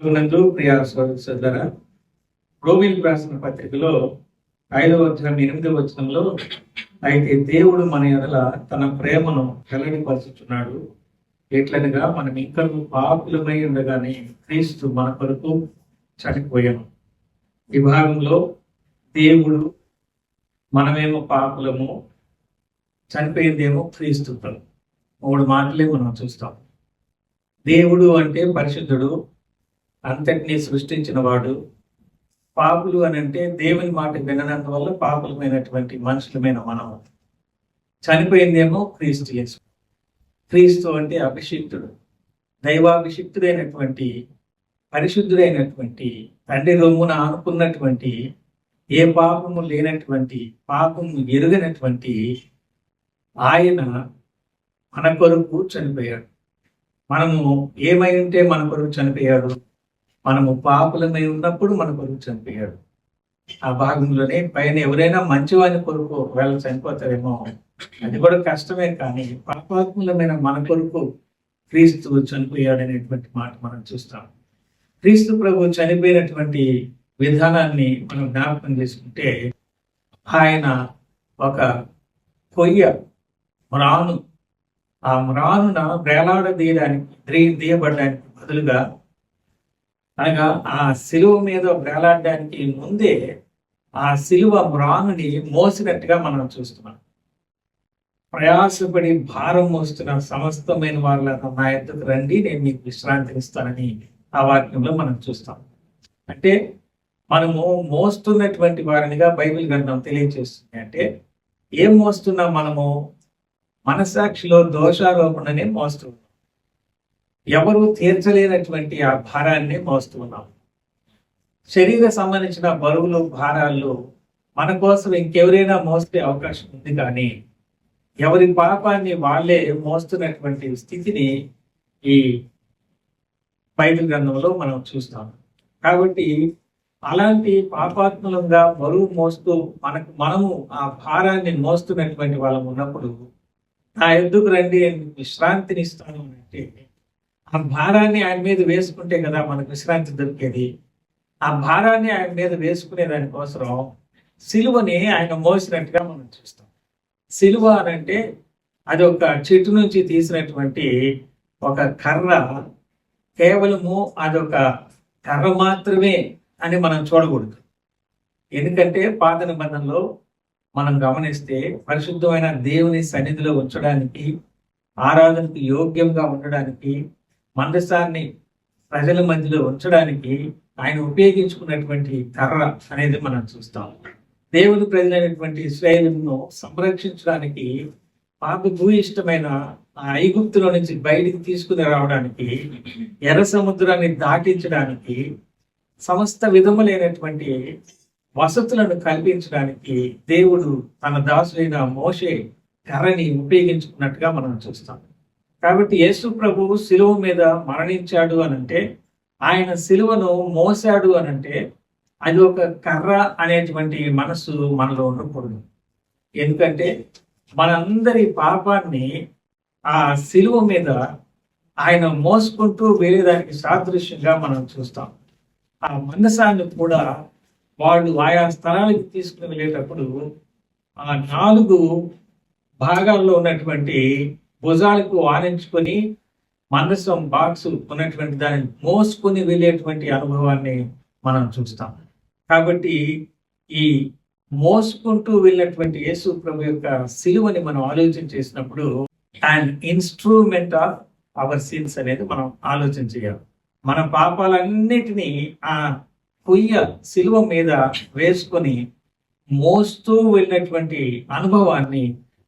క్రీస్తునందు ప్రియ సోదర, రోమీయులకు రాసిన పత్రికలో 5వ అధ్యాయం 8వ వచనంలో, అయితే దేవుడు మన ఎడల తన ప్రేమను వెల్లడిపరుచుచున్నాడు. ఎట్లనగా మనం ఇంకా పాపులమై ఉండగానే క్రీస్తు మన కొరకు చనిపోయాము. ఈ భాగంలో దేవుడు, మనమేమో పాపులము, చనిపోయిందేమో క్రీస్తు. 3 మాటలే మనం చూస్తాం. దేవుడు అంటే పరిశుద్ధుడు, అంతటినీ సృష్టించిన వాడు. పాపులు అని అంటే దేవుని మాట విననందువల్ల పాపులమైనటువంటి మనుషులమైన మనం. చనిపోయిందేమో క్రీస్తు యేసు. క్రీస్తు అంటే అభిషిక్తుడు, దైవాభిషిక్తుడైనటువంటి, పరిశుద్ధుడైనటువంటి, తండ్రి రొమ్మున ఆనుకున్నటువంటి, ఏ పాపము లేనటువంటి, పాపము ఎరుగనటువంటి ఆయన మన కొరకు చనిపోయాడు. మనము ఏమై ఉంటే మన కొరకు చనిపోయాడు? మనము పాపులమై ఉన్నప్పుడు మన కొరకు చనిపోయాడు. ఆ భాగంలోనే పైన ఎవరైనా మంచివాని కొరకు ఒకవేళ చనిపోతారేమో, అది కూడా కష్టమే. కానీ పాపాత్ములమైన మన కొరకు క్రీస్తు చనిపోయాడు అనేటువంటి మాట మనం చూస్తాం. క్రీస్తు ప్రభు చనిపోయినటువంటి విధానాన్ని మనం జ్ఞాపకం చేసుకుంటే, ఆయన ఒక కొయ్య మ్రాను, ఆ మ్రానున దీయబడడానికి బదులుగా, అనగా ఆ సిలువ మీద వేలాడడానికి ముందే ఆ సిలువ మ్రానుని మోసినట్టుగా మనం చూస్తున్నాం. ప్రయాసపడి భారం మోస్తున్న సమస్తమైన వాళ్ళ నా ఎద్దుకు రండి, నేను మీకు విశ్రాంతిని ఇస్తానని ఆ వాక్యంలో మనం చూస్తాం. అంటే మనము మోస్తున్నటువంటి వారినిగా బైబిల్ గ్రంథం తెలియజేస్తుంది. అంటే ఏం మోస్తున్నాం? మనము మనసాక్షిలో దోషారోపణనే మోస్తున్నాం. ఎవరు తీర్చలేనటువంటి ఆ భారాన్ని మోస్తున్నాం. శరీర సంబంధించిన బరువులు, భారాలు మన కోసం ఇంకెవరైనా మోస్తే అవకాశం ఉంది, కానీ ఎవరి పాపాన్ని వాళ్ళే మోస్తున్నటువంటి స్థితిని ఈ బైబిల్ గ్రంథంలో మనం చూస్తాం. కాబట్టి అలాంటి పాపాత్మలంగా బరువు మోస్తూ మనము ఆ భారాన్ని మోస్తున్నటువంటి వాళ్ళం ఉన్నప్పుడు, నా ఎద్దుకు రండి, విశ్రాంతిని ఇస్తాను అంటే, ఆ భారాన్ని ఆయన మీద వేసుకుంటే కదా మనకు విశ్రాంతి దొరికేది. ఆ భారాన్ని ఆయన మీద వేసుకునే దానికోసం సిలువని ఆయన మోసినట్టుగా మనం చూస్తాం. సిలువ అనంటే అది ఒక చెట్టు నుంచి తీసినటువంటి ఒక కర్ర. కేవలము అదొక కర్ర మాత్రమే అని మనం చూడకూడదు. ఎందుకంటే పాత నిబంధనలో మనం గమనిస్తే, పరిశుద్ధమైన దేవుని సన్నిధిలో ఉంచడానికి, ఆరాధనకు యోగ్యంగా ఉండడానికి, మందసాన్ని ప్రజల మధ్యలో ఉంచడానికి ఆయన ఉపయోగించుకున్నటువంటి కర్ర అనేది మనం చూస్తాం. దేవుని ప్రజలైనటువంటి ఇశ్రాయేలును సంరక్షించడానికి, పాపభూయిష్టమైన ఆ ఐగుప్తులో నుంచి బయటికి తీసుకుని రావడానికి, ఎర్ర సముద్రాన్ని దాటించడానికి, సమస్త విధములైనటువంటి వసతులను కల్పించడానికి దేవుడు తన దాసుడైన మోషే కర్రని ఉపయోగించుకున్నట్టుగా మనం చూస్తాం. కాబట్టి యేసు ప్రభువు సిలువ మీద మరణించాడు అనంటే, ఆయన సిలువను మోసాడు అనంటే, అది ఒక కర్ర అనేటువంటి మనసు మనలో ఉండకూడదు. ఎందుకంటే మనందరి పాపాన్ని ఆ సిలువ మీద ఆయన మోసుకుంటూ వెళ్ళేదానికి సాదృశ్యంగా మనం చూస్తాం. ఆ మందసాన్ని కూడా వాళ్ళు ఆయా స్థలానికి తీసుకుని వెళ్ళేటప్పుడు ఆ 4 భాగాల్లో ఉన్నటువంటి భుజాలకు ఆనించుకొని మందసం బాక్స్ ఉన్నటువంటి దాన్ని మోసుకొని వెళ్ళేటువంటి అనుభవాన్ని మనం చూస్తాం. కాబట్టి ఈ మోసుకుంటూ వెళ్ళినటువంటి యేసు ప్రభు యొక్క సిలువని మనం ఆలోచన చేసినప్పుడు, and instrument of our sins అనేది మనం ఆలోచన చేయాలి. మన పాపాలన్నిటినీ ఆ కొయ్య సిలువ మీద వేసుకొని మోస్తూ వెళ్ళినటువంటి అనుభవాన్ని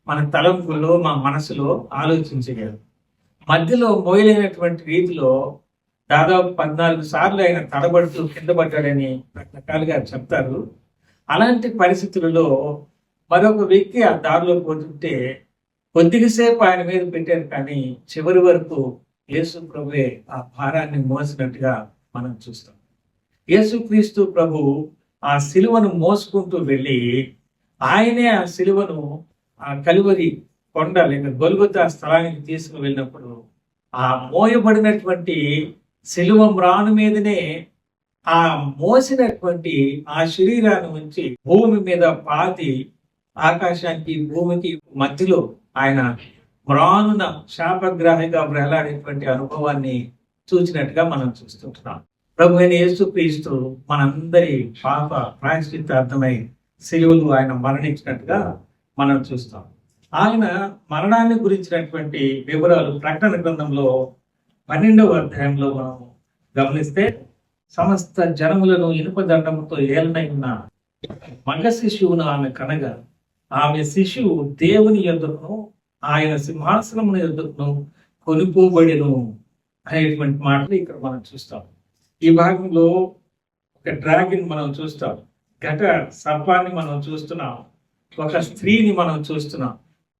మన తలంపుల్లో, మా మనసులో ఆలోచన చేయాలి. మధ్యలో మోయలేనటువంటి రీతిలో దాదాపు 14 సార్లు ఆయన తడబడుతూ కింద పడ్డాడని రకరకాలుగా చెప్తారు. అలాంటి పరిస్థితులలో మరొక వ్యక్తి ఆ దారిలో పోతుంటే కొద్దిసేపు ఆయన మీద పెట్టారు, కానీ చివరి వరకు యేసు ప్రభువే ఆ భారాన్ని మోసినట్టుగా మనం చూస్తాం. యేసుక్రీస్తు ప్రభు ఆ సిలువను మోసుకుంటూ వెళ్ళి, ఆయనే ఆ సిలువను ఆ కలువరి కొండ లేక గొల్గొతా స్థలానికి తీసుకుని వెళ్ళినప్పుడు, ఆ మోయబడినటువంటి సిలువ మ్రాను మీదనే ఆ మోసినటువంటి ఆ శరీరాన్ని ఉంచి భూమి మీద పాతి ఆకాశానికి భూమికి మధ్యలో ఆయన మ్రానున శాపగ్రాహిగా వేలాడేటువంటి అనుభవాన్ని చూసినట్టుగా మనం చూస్తుంటున్నాం. ప్రభు అయిన యేసుక్రీస్తు మనందరి పాప ప్రాయశ్చిత్తార్థమై సిలువలు ఆయన మరణించినట్టుగా మనం చూస్తాం. ఆయన మరణాన్ని గురించినటువంటి వివరాలు ప్రకటన గ్రంథంలో 12వ అధ్యాయంలో మనం గమనిస్తే, సమస్త జనములను ఇనుప దండముతో ఏలనై ఉన్న మగ శిశువును ఆమె కనగా, ఆమె శిశువు దేవుని యొద్దకును ఆయన సింహాసనమున యొద్దకును కొనుకోబడిను అనేటువంటి మాటలు ఇక్కడ మనం చూస్తాం. ఈ భాగంలో ఒక డ్రాగన్ మనం చూస్తాం, ఘట సర్పాన్ని మనం చూస్తున్నాం, ఒక స్త్రీని మనం చూస్తున్నాం.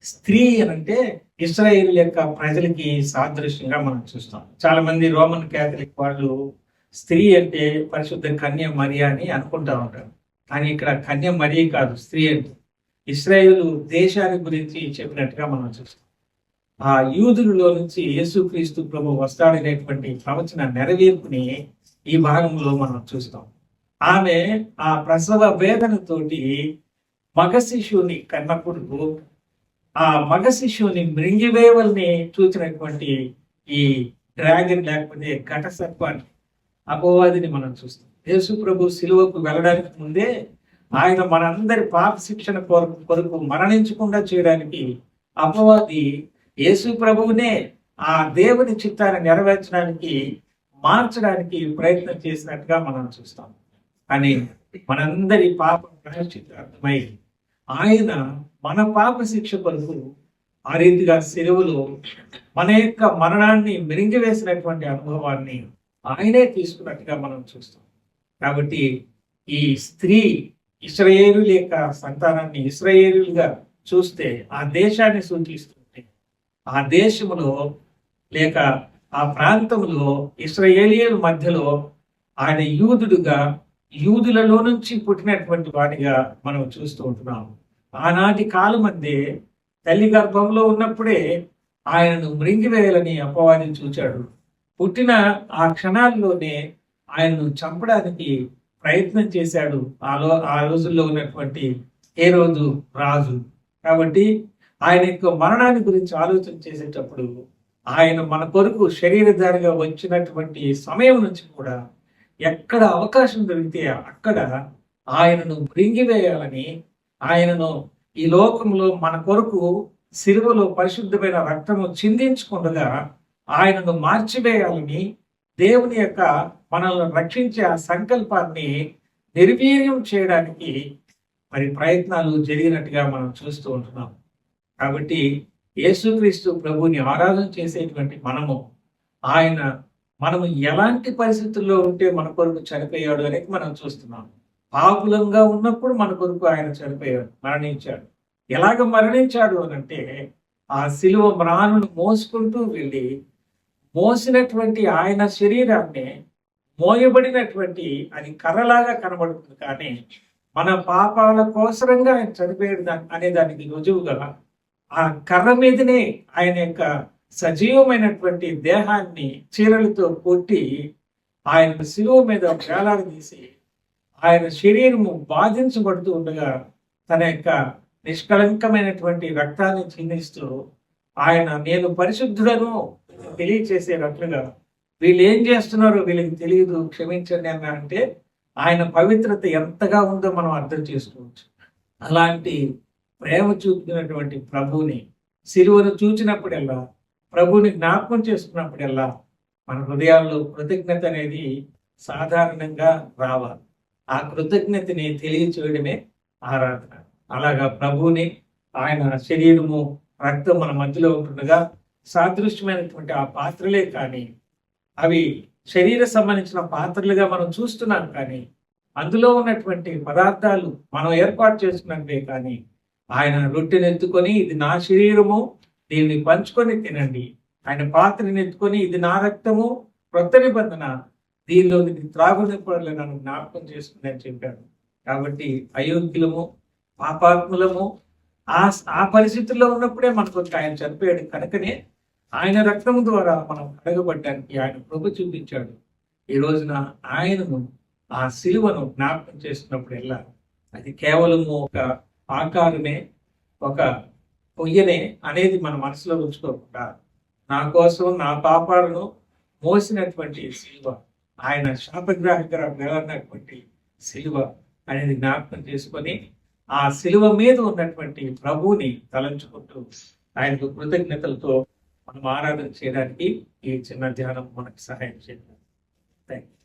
స్త్రీ అంటే ఇశ్రాయేలు యొక్క ప్రజలకి సాదృశ్యంగా మనం చూస్తాం. చాలా మంది రోమన్ క్యాథలిక్ వాళ్ళు స్త్రీ అంటే పరిశుద్ధ కన్య మరియ అని అనుకుంటా ఉంటారు. కానీ ఇక్కడ కన్య మరియ కాదు, స్త్రీ అంటే ఇశ్రాయేలు దేశాన్ని గురించి చెప్పినట్టుగా మనం చూస్తాం. ఆ యూదులలో నుంచి యేసుక్రీస్తు ప్రభు వస్తాడనేటువంటి ప్రవచన నెరవేర్పుని ఈ భాగంలో మనం చూస్తాం. ఆమె ఆ ప్రసవ వేదనతోటి మగ శిశువుని కన్నప్పుడు ఆ మగ శిశువుని మృంగివేవల్ని చూసినటువంటి ఈ డ్రాగన్ లేకపోతే ఘట సర్పాన్ని, అపవాదిని మనం చూస్తాం. యేసు ప్రభు సిలువకు వెళ్ళడానికి ముందే ఆయన మనందరి పాప శిక్షణ కొరకు మరణించకుండా చేయడానికి అపవాది యేసు ప్రభువునే ఆ దేవుని చిత్తాన్ని నెరవేర్చడానికి మార్చడానికి ప్రయత్నం చేసినట్టుగా మనం చూస్తాం. కానీ మనందరి పాప ప్రాయశ్చిత్తార్థమై ఆయన మన పాప శిక్ష కొరకు ఆ రీతిగా సిలువలో మన యొక్క మరణాన్ని మిరింగివేసినటువంటి అనుభవాన్ని ఆయనే తీసుకున్నట్టుగా మనం చూస్తాం. కాబట్టి ఈ స్త్రీ ఇశ్రాయేలు యొక్క సంతానాన్ని ఇశ్రాయేలుగా చూస్తే ఆ దేశాన్ని సూచిస్తుంటే, ఆ దేశంలో లేక ఆ ప్రాంతంలో ఇశ్రాయేలీయుల మధ్యలో ఆయన యూదుడుగా, యూదులలో నుంచి పుట్టినటువంటి వాడిగా మనం చూస్తూ ఉంటున్నాము. ఆనాటి కాలం అందే తల్లి గర్భంలో ఉన్నప్పుడే ఆయనను మృంగివేయాలని అపవాది చూచాడు. పుట్టిన ఆ క్షణాల్లోనే ఆయనను చంపడానికి ప్రయత్నం చేశాడు ఆ రోజుల్లో ఉన్నటువంటి హేరోదు రాజు. కాబట్టి ఆయన యొక్క మరణాన్ని గురించి ఆలోచన చేసేటప్పుడు ఆయన మన కొరకు శరీరధారిగా వచ్చినటువంటి సమయం నుంచి కూడా ఎక్కడ అవకాశం దొరికితే అక్కడ ఆయనను మృంగివేయాలని, ఆయనను ఈ లోకంలో మన కొరకు సిలువలో పరిశుద్ధమైన రక్తము చిందించకుండా ఆయనను మార్చివేయాలని దేవుని యొక్క మనల్ని రక్షించే ఆ సంకల్పాన్ని నిర్వీర్యం చేయడానికి మరి ప్రయత్నాలు జరిగినట్టుగా మనం చూస్తూ ఉంటున్నాం. కాబట్టి యేసుక్రీస్తు ప్రభువుని ఆరాధన చేసేటువంటి మనము ఎలాంటి పరిస్థితుల్లో ఉంటే మన కొరకు చనిపోయాడు అనేది మనం చూస్తున్నాం. పాపులంగా ఉన్నప్పుడు మన కొరకు ఆయన చనిపోయాడు, మరణించాడు. ఎలాగ మరణించాడు అనంటే ఆ సిలువ మ్రానును మోసుకుంటూ వెళ్ళి మోసినటువంటి ఆయన శరీరాన్ని మోయబడినటువంటి అది కర్రలాగా కనబడుతుంది, కానీ మన పాపాల కోసరంగా ఆయన చనిపోయాడు అనే దానికి రుజువుగా ఆ కర్ర మీదనే ఆయన యొక్క సజీవమైనటువంటి దేహాన్ని చీరలతో కొట్టి ఆయన శిలువ మీద వేలాడదీసి ఆయన శరీరము బాధించబడుతూ ఉండగా తన యొక్క నిష్కళంకమైనటువంటి రక్తాన్ని చిందిస్తూ ఆయన నేను పరిశుద్ధుడను తెలియచేసేటట్లుగా, వీళ్ళు ఏం చేస్తున్నారో వీళ్ళకి తెలియదు, క్షమించండి అన్న అంటే ఆయన పవిత్రత ఎంతగా ఉందో మనం అర్థం చేసుకోవచ్చు. అలాంటి ప్రేమ చూపినటువంటి ప్రభువుని సిలువను చూచినప్పుడల్లా, ప్రభువుని జ్ఞాపకం చేసుకున్నప్పుడల్లా మన హృదయాల్లో కృతజ్ఞత అనేది సాధారణంగా రావాలి. ఆ కృతజ్ఞతని తెలియచేయడమే ఆరాధన. అలాగా ప్రభువుని ఆయన శరీరము రక్తం మన మధ్యలో ఉంటుండగా సాదృశ్యమైనటువంటి ఆ పాత్రలే కానీ అవి శరీర సంబంధించిన పాత్రలుగా మనం చూస్తున్నాం, కానీ అందులో ఉన్నటువంటి పదార్థాలు మనం ఏర్పాటు చేసుకున్నట్లే. కానీ ఆయన రొట్టెని ఎత్తుకొని ఇది నా శరీరము, దీన్ని పంచుకొని తినండి, ఆయన పాత్రని ఎత్తుకొని ఇది నా రక్తము, క్రొత్త నిబంధన, దీనిలో త్రాగునిపడలే నన్ను జ్ఞాపకం చేసుకుని అని చెప్పాడు. కాబట్టి అయోగ్యులము, పాపాత్ములము ఆ పరిస్థితుల్లో ఉన్నప్పుడే మనకు ఆయన చనిపోయాడు. కనుకనే ఆయన రక్తం ద్వారా మనం కడగబడ్డానికి ఆయన కృప చూపించాడు. ఈ రోజున ఆయనను ఆ సిలువను జ్ఞాపకం చేస్తున్నప్పుడల్లా అది కేవలము ఒక ఆకారమే, ఒక పొయ్యనే అనేది మన మనసులో ఉంచుకోకుండా నా కోసం నా పాపాలను మోసినటువంటి సిలువ, ఆయన శాపగ్రాహిగా వెళ్ళినటువంటి సిలువ అనేది జ్ఞాపకం చేసుకొని ఆ సిలువ మీద ఉన్నటువంటి ప్రభువుని తలంచుకుంటూ ఆయనకు కృతజ్ఞతలతో మనం ఆరాధన చేయడానికి ఈ చిన్న ధ్యానం మనకు సహాయం చేయాలి. Thank you.